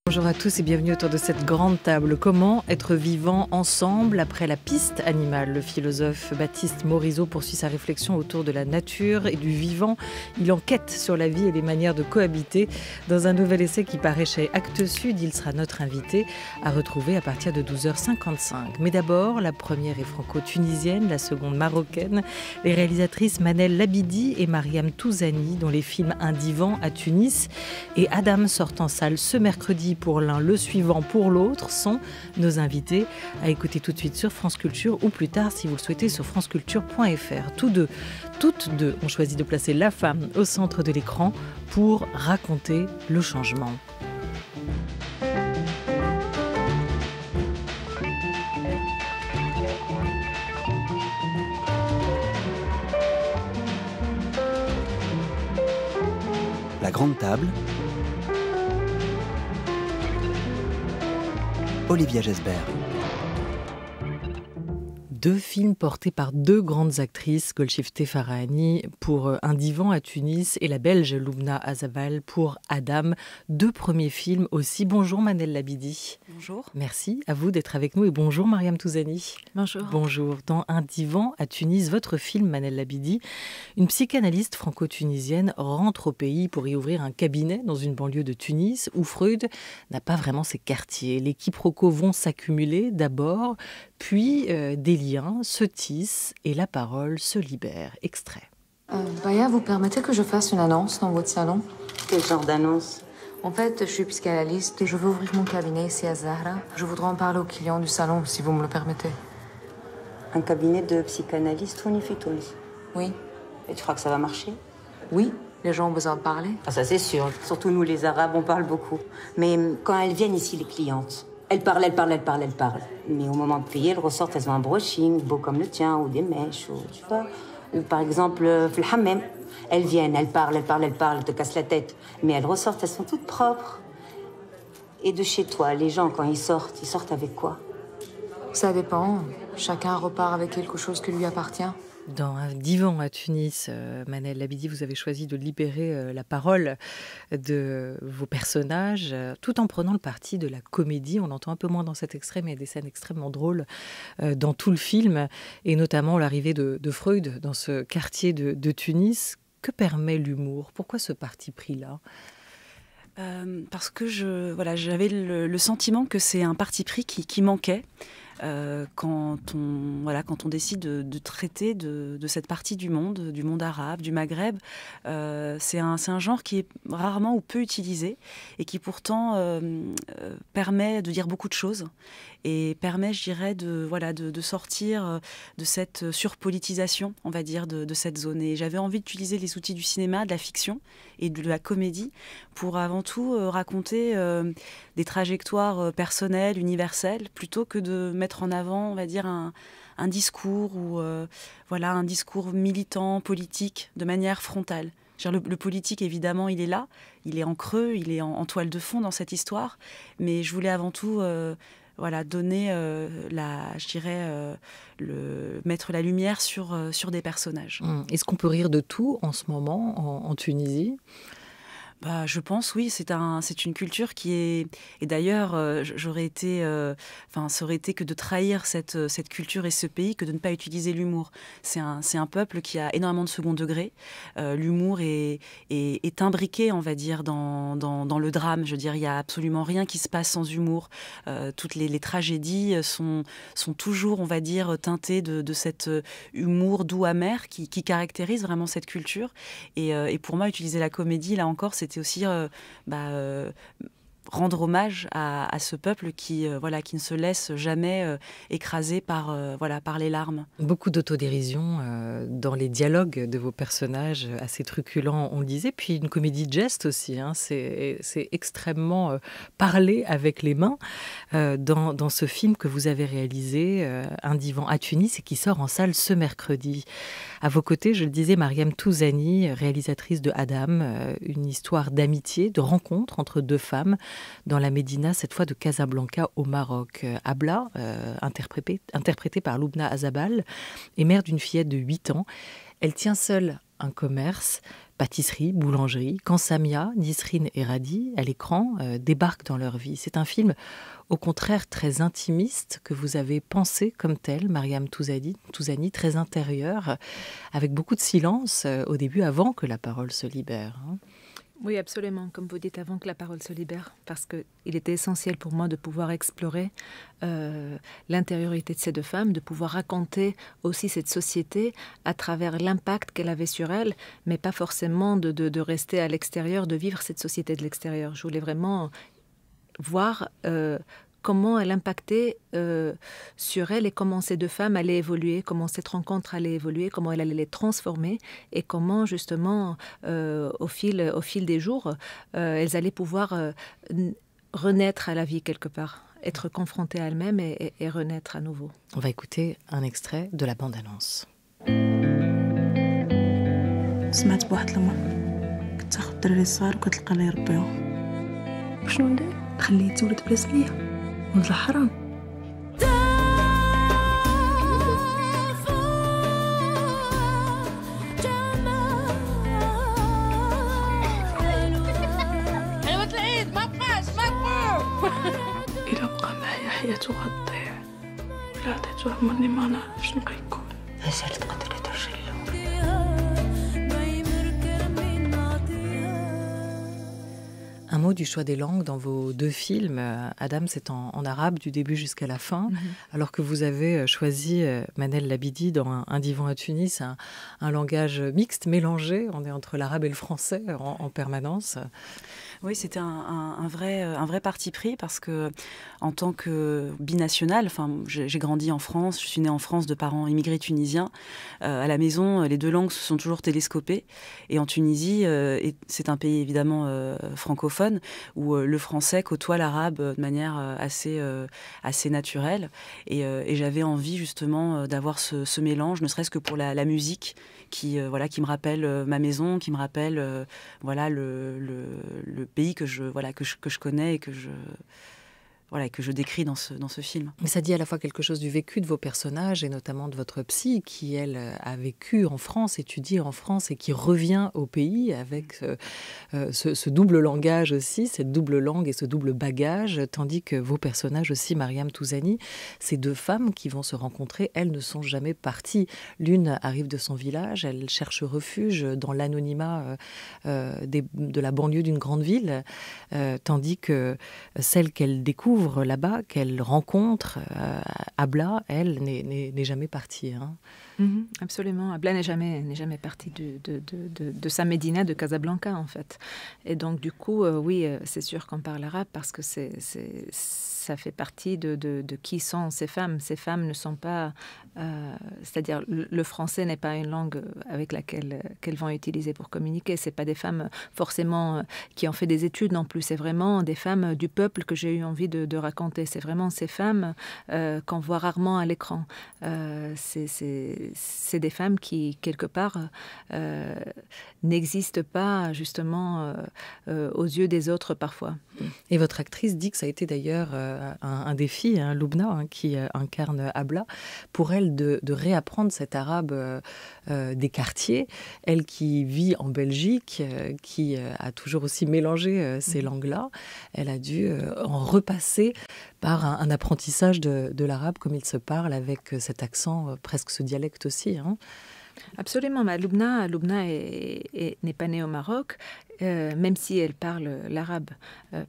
Bonjour à tous et bienvenue autour de cette grande table. Comment être vivant ensemble après la piste animale? Le philosophe Baptiste Morisot poursuit sa réflexion autour de la nature et du vivant. Il enquête sur la vie et les manières de cohabiter. Dans un nouvel essai qui paraît chez Actes Sud, il sera notre invité à retrouver à partir de 12h55. Mais d'abord, la première est franco-tunisienne, la seconde marocaine. Les réalisatrices Manel Labidi et Mariam Touzani, dont les films Un divan à Tunis et Adam sortent en salle ce mercredi pour l'un, le suivant pour l'autre, sont nos invités à écouter tout de suite sur France Culture ou plus tard, si vous le souhaitez, sur franceculture.fr. Toutes deux ont choisi de placer la femme au centre de l'écran pour raconter le changement. La grande table. Olivia Gesbert. Deux films portés par deux grandes actrices, Golshifteh Farahani pour Un divan à Tunis et la Belge Loubna Azabal pour Adam. Deux premiers films aussi. Bonjour Manel Labidi. Bonjour. Merci à vous d'être avec nous et bonjour Mariam Touzani. Bonjour. Bonjour. Dans Un divan à Tunis, votre film Manel Labidi, une psychanalyste franco-tunisienne rentre au pays pour y ouvrir un cabinet dans une banlieue de Tunis où Freud n'a pas vraiment ses quartiers. Les quiproquos vont s'accumuler d'abord, puis des liens se tissent et la parole se libère. Extrait. Baya, vous permettez que je fasse une annonce dans votre salon? Quel genre d'annonce? En fait, je suis psychanalyste et je veux ouvrir mon cabinet ici à Zahra. Je voudrais en parler aux clients du salon, si vous me le permettez. Un cabinet de psychanalyste Tunis? Oui. Et tu crois que ça va marcher? Oui, les gens ont besoin de parler. Ah, ça c'est sûr. Surtout nous les Arabes, on parle beaucoup. Mais quand elles viennent ici, les clientes, elles parlent. Mais au moment de payer, elles ressortent, elles ont un brushing beau comme le tien, ou des mèches, ou tu vois. Ou par exemple, le hammam. Elles viennent, elles parlent, elles te cassent la tête. Mais elles ressortent, elles sont toutes propres. Et de chez toi, les gens, quand ils sortent avec quoi? Ça dépend. Chacun repart avec quelque chose qui lui appartient. Dans Un divan à Tunis, Manel Labidi, vous avez choisi de libérer la parole de vos personnages, tout en prenant le parti de la comédie. On l'entend un peu moins dans cet extrait, mais il y a des scènes extrêmement drôles dans tout le film, et notamment l'arrivée de Freud dans ce quartier de Tunis. Que permet l'humour? Pourquoi ce parti pris-là? Parce que j'avais le sentiment que c'est un parti pris qui manquait. Quand on décide de traiter de cette partie du monde arabe, du Maghreb, c'est un genre qui est rarement ou peu utilisé et qui pourtant permet de dire beaucoup de choses et permet, je dirais, de sortir de cette surpolitisation, on va dire, de cette zone. Et j'avais envie d'utiliser les outils du cinéma, de la fiction et de la comédie pour avant tout raconter des trajectoires personnelles, universelles, plutôt que de mettre en avant, on va dire, un discours ou un discours militant, politique, de manière frontale. Le politique, évidemment, il est là, il est en creux, il est en toile de fond dans cette histoire, mais je voulais avant tout donner mettre la lumière sur des personnages. Est-ce qu'on peut rire de tout en ce moment en Tunisie ? Je pense, oui, c'est une culture qui est... Et d'ailleurs, ça aurait été que de trahir cette culture et ce pays que de ne pas utiliser l'humour. C'est un peuple qui a énormément de second degré. L'humour est imbriqué, on va dire, dans le drame. Je veux dire, il n'y a absolument rien qui se passe sans humour. Toutes les tragédies sont toujours, on va dire, teintées de cet humour doux amer qui caractérise vraiment cette culture. Et pour moi, utiliser la comédie, là encore, c'était aussi rendre hommage à ce peuple qui ne se laisse jamais écraser par les larmes. Beaucoup d'autodérision dans les dialogues de vos personnages, assez truculents, on le disait, puis une comédie de geste aussi, c'est extrêmement parlé avec les mains dans ce film que vous avez réalisé, Un divan à Tunis, et qui sort en salle ce mercredi. À vos côtés, je le disais, Mariam Touzani, réalisatrice de Adam, une histoire d'amitié, de rencontre entre deux femmes, dans la médina, cette fois de Casablanca au Maroc. Abla, interprétée par Loubna Azabal, est mère d'une fillette de 8 ans. Elle tient seule un commerce, pâtisserie, boulangerie, quand Samia, Nisrine et Radi, à l'écran, débarquent dans leur vie. C'est un film, au contraire, très intimiste, que vous avez pensé comme tel, Mariam Touzani, très intérieur, avec beaucoup de silence au début, avant que la parole se libère. Oui, absolument, comme vous dites, avant que la parole se libère, parce qu'il était essentiel pour moi de pouvoir explorer l'intériorité de ces deux femmes, de pouvoir raconter aussi cette société à travers l'impact qu'elle avait sur elle, mais pas forcément de rester à l'extérieur, de vivre cette société de l'extérieur. Je voulais vraiment voir comment elle impactait sur elle et comment ces deux femmes allaient évoluer, comment cette rencontre allait évoluer, comment elle allait les transformer et comment justement au fil des jours, elles allaient pouvoir renaître à la vie quelque part, être confrontées à elles-mêmes et renaître à nouveau. On va écouter un extrait de la bande-annonce. سمعت بواحد المرة كنت تاخد الدراري الصغار وكتلقى لي يربيهم. شنو ندير؟ خليه يتولد بلا سمية ولد الحرام. حلوة العيد ما بقاش إلا بقى معايا حياته غتضيع ولا عطيتو عمرني ما نعرف شنو غيكون. فشل تقدري ترجعي له. Un mot du choix des langues dans vos deux films. Adam, c'est en arabe du début jusqu'à la fin, alors que vous avez choisi Manel Labidi dans un divan à Tunis, un langage mixte, mélangé. On est entre l'arabe et le français en permanence. Oui, c'était un vrai parti pris parce que, en tant que binationale, j'ai grandi en France, je suis née en France de parents immigrés tunisiens. À la maison, les deux langues se sont toujours télescopées. Et en Tunisie, c'est un pays évidemment francophone où le français côtoie l'arabe de manière assez naturelle. Et j'avais envie justement d'avoir ce mélange, ne serait-ce que pour la musique qui me rappelle ma maison, qui me rappelle le pays que je connais et que je décris dans ce film. Mais ça dit à la fois quelque chose du vécu de vos personnages et notamment de votre psy qui, elle, a vécu en France, étudié en France et qui revient au pays avec ce double langage aussi, cette double langue et ce double bagage, tandis que vos personnages aussi, Mariam Touzani, ces deux femmes qui vont se rencontrer, elles ne sont jamais parties. L'une arrive de son village, elle cherche refuge dans l'anonymat de la banlieue d'une grande ville, tandis que celle qu'elle découvre là-bas, qu'elle rencontre, Abla, elle, n'est jamais partie. Absolument. Abla n'est jamais partie de sa Médina, de Casablanca, en fait. Et donc, du coup, oui, c'est sûr qu'on parle arabe parce que ça fait partie de qui sont ces femmes. Ces femmes ne sont pas... c'est-à-dire, le français n'est pas une langue avec laquelle qu'elles vont utiliser pour communiquer. Ce n'est pas des femmes forcément qui ont fait des études non plus. C'est vraiment des femmes du peuple que j'ai eu envie de raconter. C'est vraiment ces femmes qu'on voit rarement à l'écran. C'est des femmes qui, quelque part, n'existent pas justement aux yeux des autres parfois. Et votre actrice dit que ça a été d'ailleurs un défi, Loubna, qui incarne Abla, pour elle de réapprendre cet arabe des quartiers. Elle qui vit en Belgique, qui a toujours aussi mélangé ces langues-là, elle a dû en repasser par un apprentissage de l'arabe comme il se parle, avec cet accent, presque ce dialecte aussi. Absolument. Loubna n'est pas née au Maroc, même si elle parle l'arabe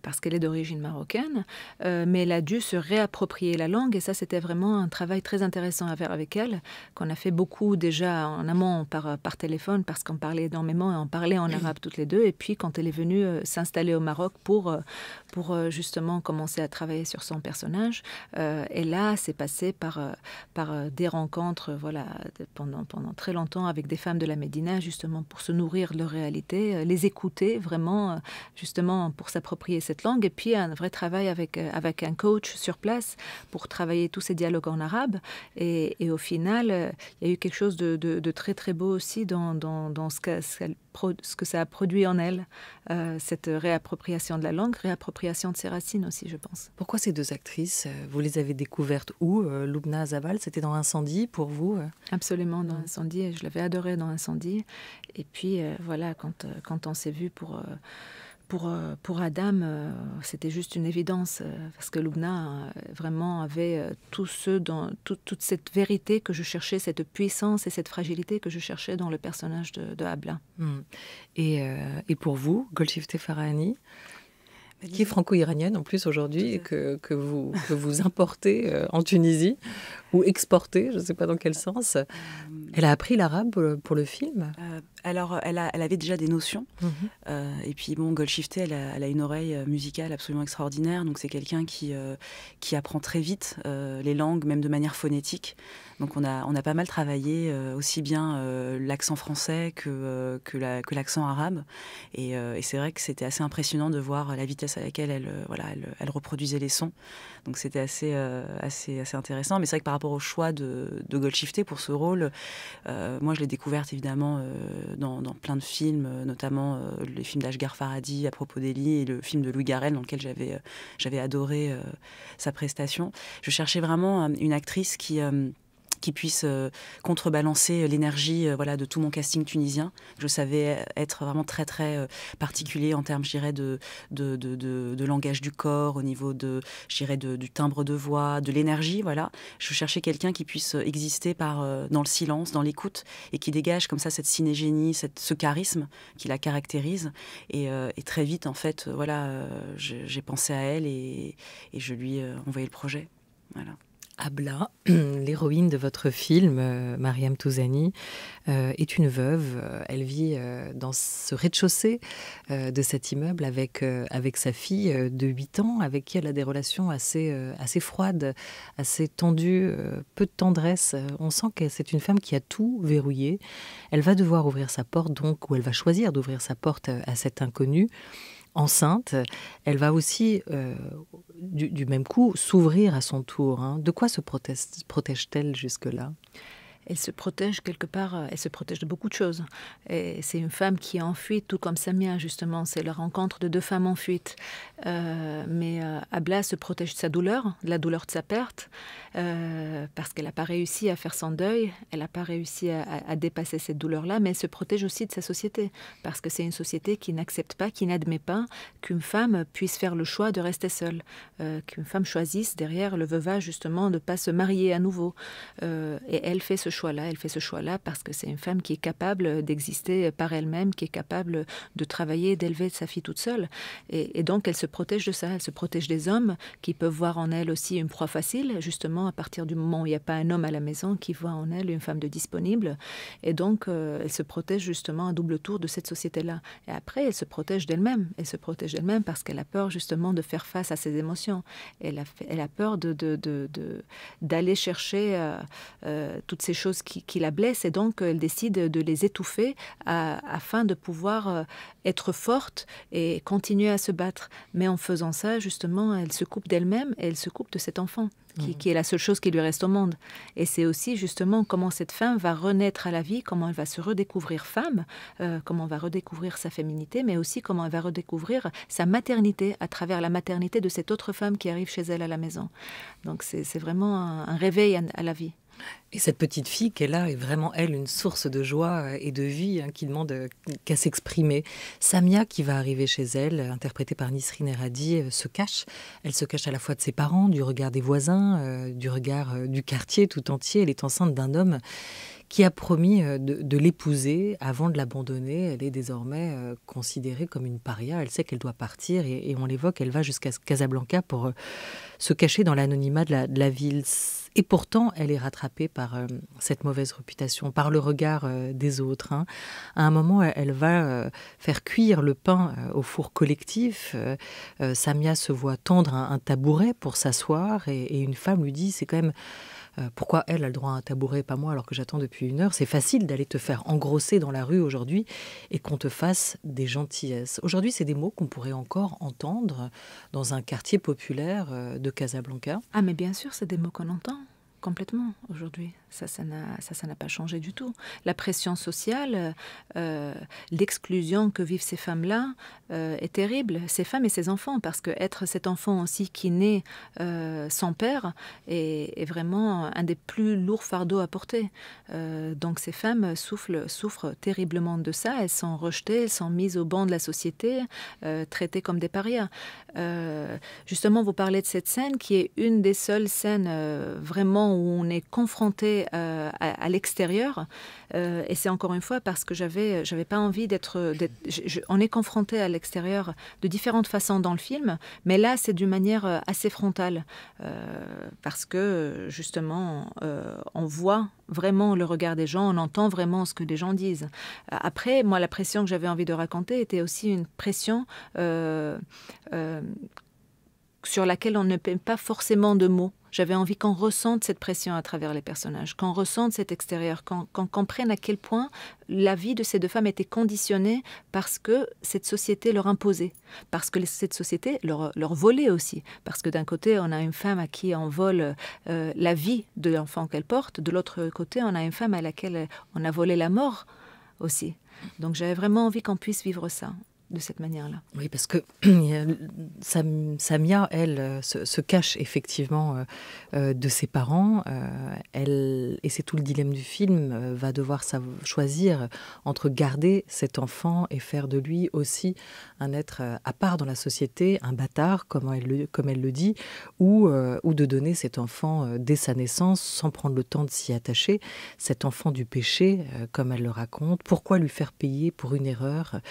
parce qu'elle est d'origine marocaine, mais elle a dû se réapproprier la langue et ça c'était vraiment un travail très intéressant à faire avec elle, qu'on a fait beaucoup déjà en amont par téléphone parce qu'on parlait énormément et on parlait en arabe toutes les deux, et puis quand elle est venue s'installer au Maroc pour justement commencer à travailler sur son personnage, et là c'est passé par des rencontres pendant très longtemps avec des femmes de la Médina, justement pour se nourrir de leur réalité, les écouter monter vraiment, justement, pour s'approprier cette langue. Et puis, un vrai travail avec un coach sur place pour travailler tous ces dialogues en arabe. Et au final, il y a eu quelque chose de très, très beau aussi dans ce que ça a produit en elle, cette réappropriation de la langue, réappropriation de ses racines aussi, je pense. Pourquoi ces deux actrices, vous les avez découvertes où? Lubna Azabal, c'était dans Incendie pour vous? Absolument, dans Incendie, et je l'avais adorée dans Incendie. Et puis, voilà, quand on s'est vu pour Adam, c'était juste une évidence, parce que Lubna vraiment avait toute cette vérité que je cherchais, cette puissance et cette fragilité que je cherchais dans le personnage de Abla. Et pour vous, Golshifteh Farahani, qui est franco-iranienne en plus aujourd'hui, et que vous importez en Tunisie, ou exportez, je ne sais pas dans quel sens. Elle a appris l'arabe pour le film? Alors, elle avait déjà des notions. Et puis, bon, Golshifteh, elle a une oreille musicale absolument extraordinaire. Donc, c'est quelqu'un qui apprend très vite les langues, même de manière phonétique. Donc, on a pas mal travaillé aussi bien l'accent français que l'accent arabe. Et c'est vrai que c'était assez impressionnant de voir la vitesse à laquelle elle reproduisait les sons. Donc, c'était assez intéressant. Mais c'est vrai que par rapport au choix de Golshifteh pour ce rôle, moi, je l'ai découverte évidemment dans plein de films, notamment les films d'Ashghar Farhadi à propos d'Eli et le film de Louis Garrel dans lequel j'avais adoré sa prestation. Je cherchais vraiment une actrice qui puisse contrebalancer l'énergie de tout mon casting tunisien. Je savais être vraiment très très particulier en termes, je dirais, de langage du corps, au niveau du timbre de voix, de l'énergie. Voilà. Je cherchais quelqu'un qui puisse exister dans le silence, dans l'écoute, et qui dégage comme ça cette synégénie, ce charisme qui la caractérise. Et très vite, en fait, j'ai pensé à elle et je lui ai envoyé le projet. Voilà. Abla, l'héroïne de votre film, Mariam Touzani, est une veuve. Elle vit dans ce rez-de-chaussée de cet immeuble avec sa fille de 8 ans, avec qui elle a des relations assez froides, assez tendues, peu de tendresse. On sent que c'est une femme qui a tout verrouillé. Elle va devoir ouvrir sa porte, donc, ou elle va choisir d'ouvrir sa porte à cet inconnu. Enceinte, elle va aussi, du même coup, s'ouvrir à son tour. De quoi se protège-t-elle jusque-là ? Elle se protège quelque part, elle se protège de beaucoup de choses. Et c'est une femme qui est en fuite, tout comme Samia, justement. C'est la rencontre de deux femmes en fuite. Mais Abla se protège de sa douleur, de la douleur de sa perte, parce qu'elle n'a pas réussi à faire son deuil, elle n'a pas réussi à dépasser cette douleur-là, mais elle se protège aussi de sa société, parce que c'est une société qui n'accepte pas, qui n'admet pas qu'une femme puisse faire le choix de rester seule, qu'une femme choisisse derrière le veuvage, justement, de ne pas se marier à nouveau. Et elle fait ce choix-là parce que c'est une femme qui est capable d'exister par elle-même, qui est capable de travailler, d'élever sa fille toute seule. Et donc, elle se protège de ça. Elle se protège des hommes qui peuvent voir en elle aussi une proie facile, justement, à partir du moment où il n'y a pas un homme à la maison qui voit en elle une femme de disponible. Et donc, elle se protège justement à double tour de cette société-là. Et après, elle se protège d'elle-même. Elle se protège d'elle-même parce qu'elle a peur, justement, de faire face à ses émotions. Elle a peur d'aller chercher toutes ces choses qui la blessent, et donc elle décide de les étouffer afin de pouvoir être forte et continuer à se battre. Mais en faisant ça, justement, elle se coupe d'elle-même et elle se coupe de cet enfant qui est la seule chose qui lui reste au monde. Et c'est aussi justement comment cette femme va renaître à la vie, comment elle va se redécouvrir femme, comment elle va redécouvrir sa féminité, mais aussi comment elle va redécouvrir sa maternité à travers la maternité de cette autre femme qui arrive chez elle à la maison. Donc c'est vraiment un réveil à la vie. Et cette petite fille qu'elle a est vraiment, elle, une source de joie et de vie qui demande qu'à s'exprimer. Samia, qui va arriver chez elle, interprétée par Nisrine Erhadi, se cache. Elle se cache à la fois de ses parents, du regard des voisins, du regard du quartier tout entier. Elle est enceinte d'un homme qui a promis de l'épouser avant de l'abandonner. Elle est désormais considérée comme une paria. Elle sait qu'elle doit partir et on l'évoque, elle va jusqu'à Casablanca pour se cacher dans l'anonymat de la ville. Et pourtant, elle est rattrapée par cette mauvaise réputation, par le regard des autres. À un moment, elle va faire cuire le pain au four collectif. Samia se voit tendre un tabouret pour s'asseoir et une femme lui dit « c'est quand même Pourquoi elle a le droit à un tabouret, pas moi, alors que j'attends depuis 1 heure? C'est facile d'aller te faire engrosser dans la rue aujourd'hui et qu'on te fasse des gentillesses. Aujourd'hui, c'est des mots qu'on pourrait encore entendre dans un quartier populaire de Casablanca. Ah mais bien sûr, c'est des mots qu'on entend. Complètement, aujourd'hui. Ça n'a pas changé du tout. La pression sociale, l'exclusion que vivent ces femmes-là est terrible, ces femmes et ces enfants, parce que être cet enfant aussi qui naît sans père est vraiment un des plus lourds fardeaux à porter. Donc ces femmes souffrent terriblement de ça. Elles sont rejetées, elles sont mises au banc de la société, traitées comme des parias. Justement, vous parlez de cette scène qui est une des seules scènes vraiment où on est confronté à l'extérieur, et c'est encore une fois parce que j'avais pas envie on est confronté à l'extérieur de différentes façons dans le film, mais là c'est d'une manière assez frontale, parce que justement on voit vraiment le regard des gens, on entend vraiment ce que les gens disent. Après, moi la pression que j'avais envie de raconter était aussi une pression sur laquelle on ne met pas forcément de mots. J'avais envie qu'on ressente cette pression à travers les personnages, qu'on ressente cet extérieur, qu'on comprenne à quel point la vie de ces 2 femmes était conditionnée parce que cette société leur imposait, parce que cette société leur volait aussi. Parce que d'un côté, on a une femme à qui on vole la vie de l'enfant qu'elle porte, de l'autre côté, on a une femme à laquelle on a volé la mort aussi. Donc j'avais vraiment envie qu'on puisse vivre ça de cette manière-là. Oui, parce que Samia, elle, se cache effectivement de ses parents. Elle, et c'est tout le dilemme du film, va devoir choisir entre garder cet enfant et faire de lui aussi un être à part dans la société, un bâtard, comme elle le dit, ou de donner cet enfant dès sa naissance, sans prendre le temps de s'y attacher, cet enfant du péché, comme elle le raconte. Pourquoi lui faire payer pour une erreur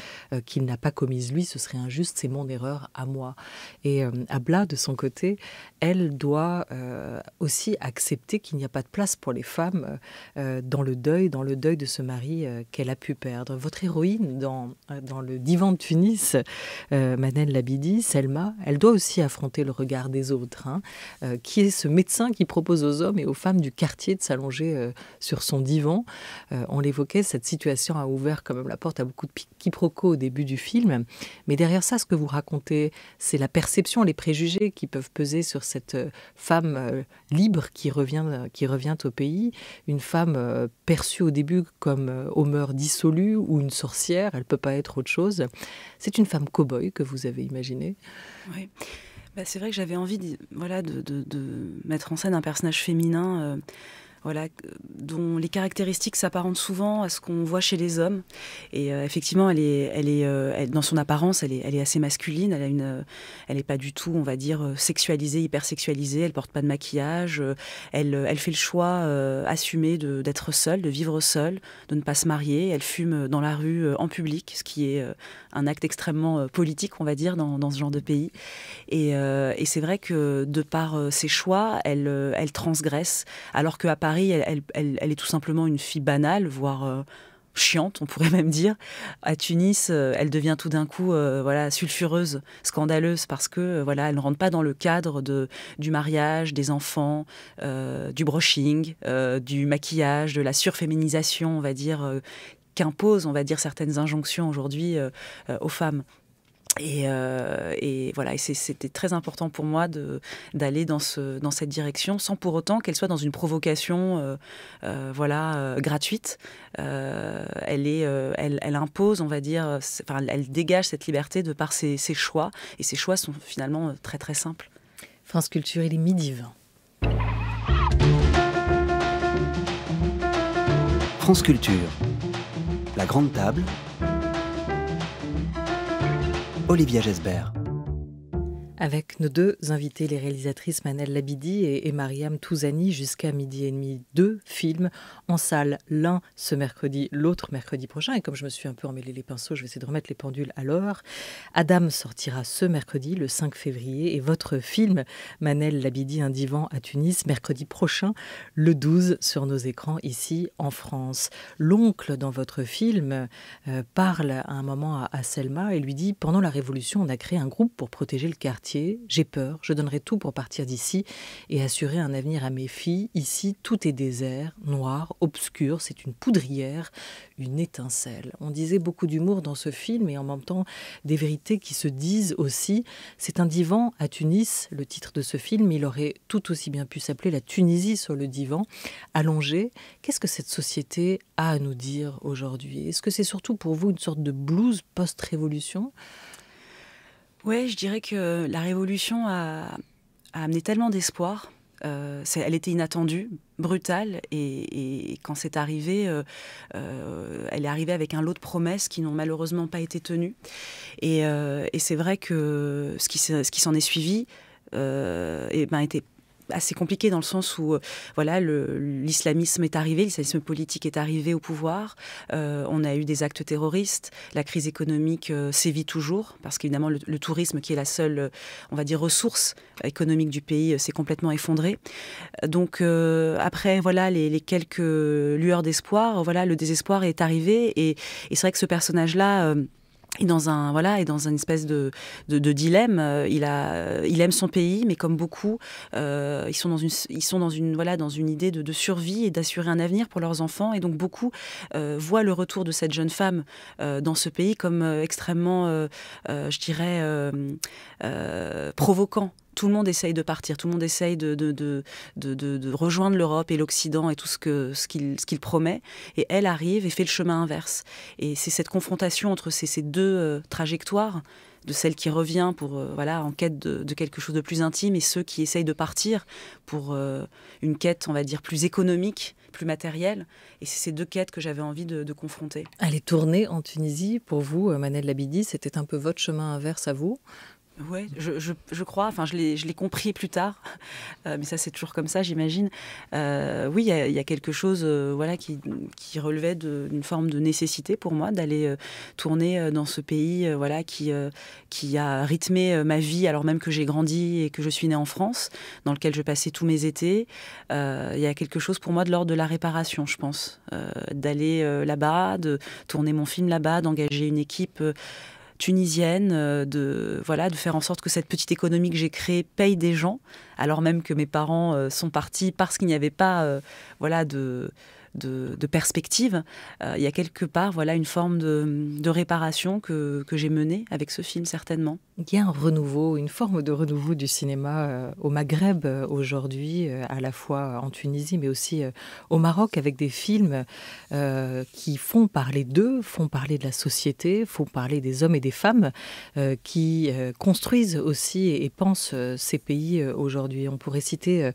qu'il n'a pas commise lui? Ce serait injuste, c'est mon erreur à moi. Et Abla, de son côté, elle doit aussi accepter qu'il n'y a pas de place pour les femmes dans le deuil de ce mari qu'elle a pu perdre. Votre héroïne dans le divan de Tunis, Manel Labidi, Selma, elle doit aussi affronter le regard des autres, qui est ce médecin qui propose aux hommes et aux femmes du quartier de s'allonger sur son divan. On l'évoquait, cette situation a ouvert quand même la porte à beaucoup de quiproquos au début du film. Mais derrière ça, ce que vous racontez, c'est la perception, les préjugés qui peuvent peser sur cette femme libre qui revient au pays. Une femme perçue au début comme aux mœurs dissolues ou une sorcière, elle ne peut pas être autre chose. C'est une femme cow-boy que vous avez imaginée. Oui. C'est vrai que j'avais envie de mettre en scène un personnage féminin dont les caractéristiques s'apparentent souvent à ce qu'on voit chez les hommes. Et effectivement, elle est dans son apparence, elle est assez masculine. Elle n'est pas du tout, on va dire, sexualisée, hyper sexualisée. Elle porte pas de maquillage. Elle fait le choix assumé d'être seule, de vivre seule, de ne pas se marier. Elle fume dans la rue en public, ce qui est un acte extrêmement politique, on va dire, dans ce genre de pays. Et c'est vrai que de par ses choix, elle transgresse, alors qu'à Paris, elle est tout simplement une fille banale, voire chiante, on pourrait même dire. À Tunis, elle devient tout d'un coup sulfureuse, scandaleuse, parce que elle ne rentre pas dans le cadre du mariage, des enfants, du brushing, du maquillage, de la surféminisation, on va dire, qu'imposent, on va dire, certaines injonctions aujourd'hui aux femmes. Et c'était très important pour moi d'aller dans cette direction, sans pour autant qu'elle soit dans une provocation gratuite. Elle impose, on va dire, elle dégage cette liberté de par ses choix, et ses choix sont finalement très très simples. France Culture, il est 12h20. France Culture, la grande table, Olivia Gesbert. Avec nos 2 invités, les réalisatrices Manel Labidi et Mariam Touzani, jusqu'à 12h30, 2 films en salle. L'un ce mercredi, l'autre mercredi prochain. Et comme je me suis un peu emmêlé les pinceaux, je vais essayer de remettre les pendules à l'heure. Adam sortira ce mercredi, le 5 février. Et votre film, Manel Labidi, un divan à Tunis, mercredi prochain, le 12, sur nos écrans ici en France. L'oncle, dans votre film, parle à un moment à Selma et lui dit « Pendant la Révolution, on a créé un groupe pour protéger le quartier. quartier, j'ai peur, je donnerai tout pour partir d'ici et assurer un avenir à mes filles. Ici, tout est désert, noir, obscur, c'est une poudrière, une étincelle. On disait beaucoup d'humour dans ce film et en même temps des vérités qui se disent aussi. C'est un divan à Tunis, le titre de ce film, il aurait tout aussi bien pu s'appeler La Tunisie sur le divan, allongé. Qu'est-ce que cette société a à nous dire aujourd'hui? Est-ce que c'est surtout pour vous une sorte de blues post-révolution? Ouais, je dirais que la révolution a amené tellement d'espoir. Elle était inattendue, brutale, et quand c'est arrivé, elle est arrivée avec un lot de promesses qui n'ont malheureusement pas été tenues. Et c'est vrai que ce qui s'en est suivi était assez compliqué dans le sens où l'islamisme est arrivé, l'islamisme politique est arrivé au pouvoir, on a eu des actes terroristes, la crise économique sévit toujours, parce qu'évidemment le tourisme qui est la seule, on va dire, ressource économique du pays s'est complètement effondré. Donc après les quelques lueurs d'espoir, le désespoir est arrivé, et c'est vrai que ce personnage-là est dans une espèce de dilemme. Il aime son pays, mais comme beaucoup, ils sont dans une idée de survie et d'assurer un avenir pour leurs enfants. Et donc beaucoup voient le retour de cette jeune femme dans ce pays comme extrêmement, provoquant. Tout le monde essaye de partir, tout le monde essaye de rejoindre l'Europe et l'Occident et tout ce qu'il promet. Et elle arrive et fait le chemin inverse. Et c'est cette confrontation entre ces deux trajectoires, de celle qui revient en quête de quelque chose de plus intime, et ceux qui essayent de partir pour une quête, on va dire, plus économique, plus matérielle. Et c'est ces deux quêtes que j'avais envie de confronter. Aller tourner en Tunisie, pour vous, Manel Labidi, c'était un peu votre chemin inverse à vous? Oui, je crois, je l'ai compris plus tard, mais ça c'est toujours comme ça, j'imagine. Oui, il y a quelque chose qui relevait d'une forme de nécessité pour moi d'aller tourner dans ce pays qui a rythmé ma vie, alors même que j'ai grandi et que je suis née en France, dans lequel je passais tous mes étés. Il y a quelque chose pour moi de l'ordre de la réparation, je pense, d'aller là-bas, de tourner mon film là-bas, d'engager une équipe tunisienne, de faire en sorte que cette petite économie que j'ai créée paye des gens, alors même que mes parents sont partis parce qu'il n'y avait pas de perspective. Il y a quelque part une forme de réparation que j'ai menée avec ce film, certainement. Il y a un renouveau, une forme de renouveau du cinéma au Maghreb aujourd'hui, à la fois en Tunisie mais aussi au Maroc, avec des films qui font parler d'eux, font parler de la société, font parler des hommes et des femmes qui construisent aussi et pensent ces pays aujourd'hui. On pourrait citer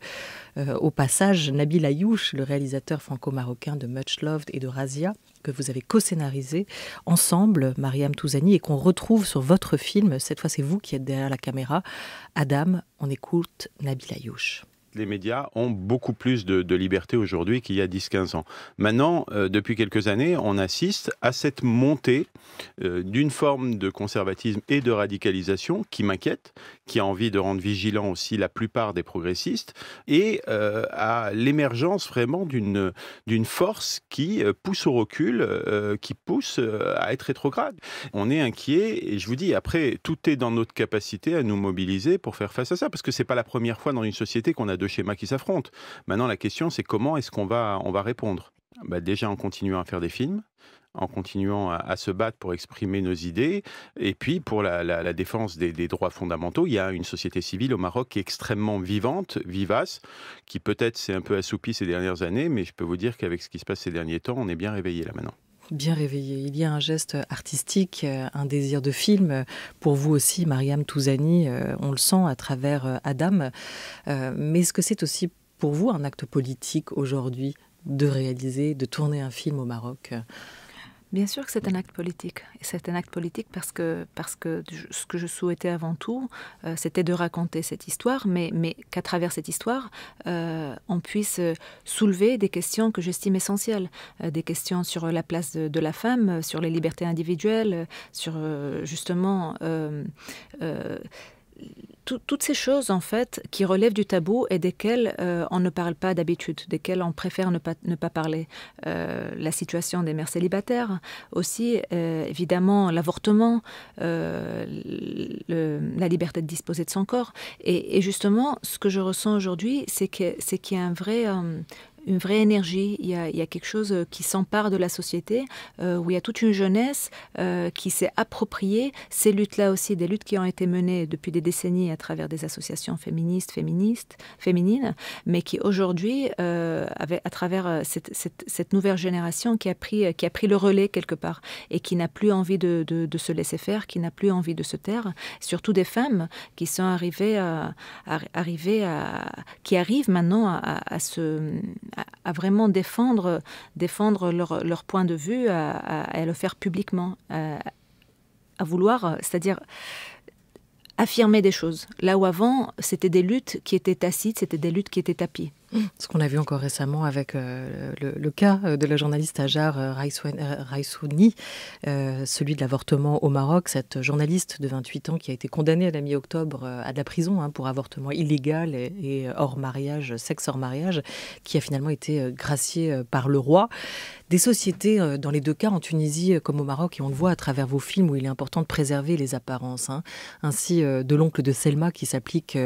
au passage Nabil Ayouch, le réalisateur franco-marocain de Much Loved et de Razia, que vous avez co-scénarisé ensemble, Mariam Touzani, et qu'on retrouve sur votre film. Cette fois, c'est vous qui êtes derrière la caméra. Adam, on écoute Nabil Ayouch. Les médias ont beaucoup plus de liberté aujourd'hui qu'il y a 10-15 ans. Maintenant, depuis quelques années, on assiste à cette montée d'une forme de conservatisme et de radicalisation qui m'inquiète, qui a envie de rendre vigilants aussi la plupart des progressistes, et à l'émergence vraiment d'une force qui pousse au recul, qui pousse à être rétrograde. On est inquiet, et je vous dis, après, tout est dans notre capacité à nous mobiliser pour faire face à ça, parce que c'est pas la première fois dans une société qu'on a deux schémas qui s'affrontent. Maintenant, la question, c'est comment est-ce qu'on va répondre ? Déjà en continuant à faire des films, en continuant à se battre pour exprimer nos idées, et puis pour la défense des droits fondamentaux. Il y a une société civile au Maroc qui est extrêmement vivante, vivace, qui peut-être s'est un peu assoupie ces dernières années, mais je peux vous dire qu'avec ce qui se passe ces derniers temps, on est bien réveillé là maintenant. Bien réveillé. Il y a un geste artistique, un désir de film. Pour vous aussi, Mariam Touzani, on le sent à travers Adam. Mais est-ce que c'est aussi pour vous un acte politique aujourd'hui de réaliser, de tourner un film au Maroc ? Bien sûr que c'est un acte politique. Et c'est un acte politique parce que ce que je souhaitais avant tout, c'était de raconter cette histoire, mais qu'à travers cette histoire, on puisse soulever des questions que j'estime essentielles. Des questions sur la place de la femme, sur les libertés individuelles, sur justement toutes ces choses, en fait, qui relèvent du tabou et desquelles on ne parle pas d'habitude, desquelles on préfère ne pas parler. La situation des mères célibataires, aussi, évidemment, l'avortement, la liberté de disposer de son corps. Et justement, ce que je ressens aujourd'hui, c'est qu'il y a une vraie énergie, il y a quelque chose qui s'empare de la société, où il y a toute une jeunesse qui s'est appropriée ces luttes-là aussi, des luttes qui ont été menées depuis des décennies à travers des associations féminines, mais qui aujourd'hui, à travers cette nouvelle génération qui a pris le relais quelque part et qui n'a plus envie de se laisser faire, qui n'a plus envie de se taire, surtout des femmes qui sont qui arrivent maintenant à vraiment défendre leur point de vue, à le faire publiquement, à vouloir, c'est-à-dire affirmer des choses. Là où avant, c'était des luttes qui étaient tacites, c'était des luttes qui étaient tapies. Ce qu'on a vu encore récemment avec le cas de la journaliste Hajar Raissouni, celui de l'avortement au Maroc, cette journaliste de 28 ans qui a été condamnée à la mi-octobre à de la prison pour avortement illégal et hors mariage, sexe hors mariage, qui a finalement été graciée par le roi. Des sociétés, dans les deux cas, en Tunisie comme au Maroc, et on le voit à travers vos films où il est important de préserver les apparences. Ainsi, de l'oncle de Selma qui s'applique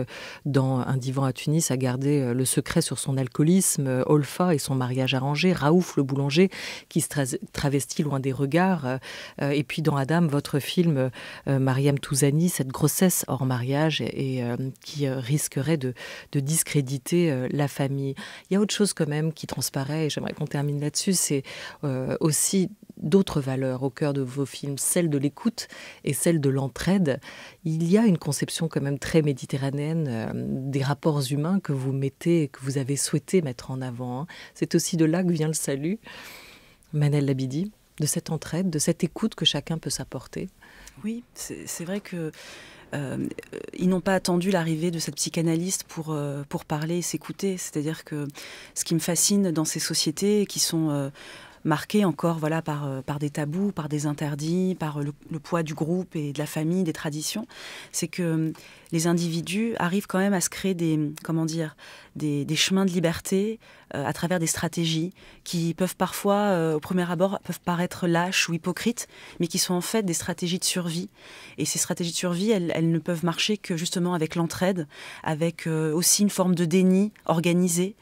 dans Un divan à Tunis à garder le secret sur son alcoolisme, Olfa et son mariage arrangé, Raouf le boulanger qui se travestit loin des regards, et puis dans Adam, votre film, Mariam Touzani, cette grossesse hors mariage et qui risquerait de discréditer la famille. Il y a autre chose quand même qui transparaît, et j'aimerais qu'on termine là-dessus, c'est aussi d'autres valeurs au cœur de vos films, celle de l'écoute et celle de l'entraide. Il y a une conception quand même très méditerranéenne des rapports humains que vous mettez, que vous avez souhaité mettre en avant. C'est aussi de là que vient le salut, Manel Labidi, de cette entraide, de cette écoute que chacun peut s'apporter. Oui, c'est vrai que ils n'ont pas attendu l'arrivée de cette psychanalyste pour parler et s'écouter. C'est-à-dire que ce qui me fascine dans ces sociétés qui sont marquées encore par des tabous, par des interdits, par le poids du groupe et de la famille, des traditions, c'est que les individus arrivent quand même à se créer des chemins de liberté à travers des stratégies qui peuvent parfois, au premier abord, peuvent paraître lâches ou hypocrites, mais qui sont en fait des stratégies de survie. Et ces stratégies de survie, elles ne peuvent marcher que justement avec l'entraide, avec aussi une forme de déni organisé.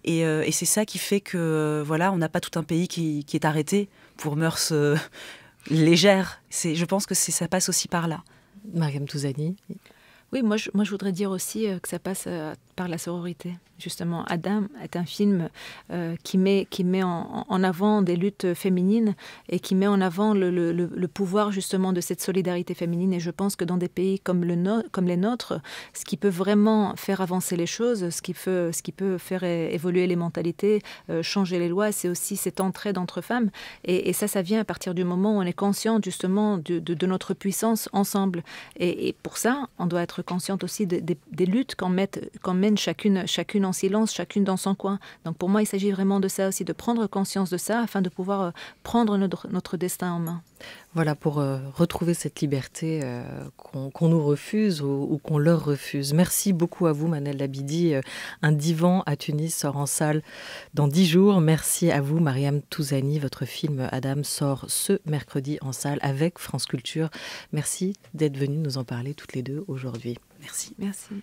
Et c'est ça qui fait que on n'a pas tout un pays qui est arrêté pour mœurs légères. Je pense que ça passe aussi par là. Mariam Touzani. Oui, moi je voudrais dire aussi que ça passe par la sororité. Justement, Adam est un film qui met en avant des luttes féminines et qui met en avant le pouvoir justement de cette solidarité féminine. Et je pense que dans des pays comme les nôtres, ce qui peut vraiment faire avancer les choses, ce qui peut faire évoluer les mentalités, changer les lois, c'est aussi cette entraide entre femmes. Et ça vient à partir du moment où on est conscient justement de notre puissance ensemble. Et pour ça, on doit être consciente aussi des luttes qu'on mène chacune en silence, chacune dans son coin. Donc pour moi, il s'agit vraiment de ça aussi, de prendre conscience de ça afin de pouvoir prendre notre destin en main. Voilà, pour retrouver cette liberté qu'on nous refuse ou qu'on leur refuse. Merci beaucoup à vous, Manel Labidi. Un divan à Tunis sort en salle dans 10 jours. Merci à vous, Mariam Touzani. Votre film Adam sort ce mercredi en salle avec France Culture. Merci d'être venus nous en parler toutes les deux aujourd'hui. Merci. Merci.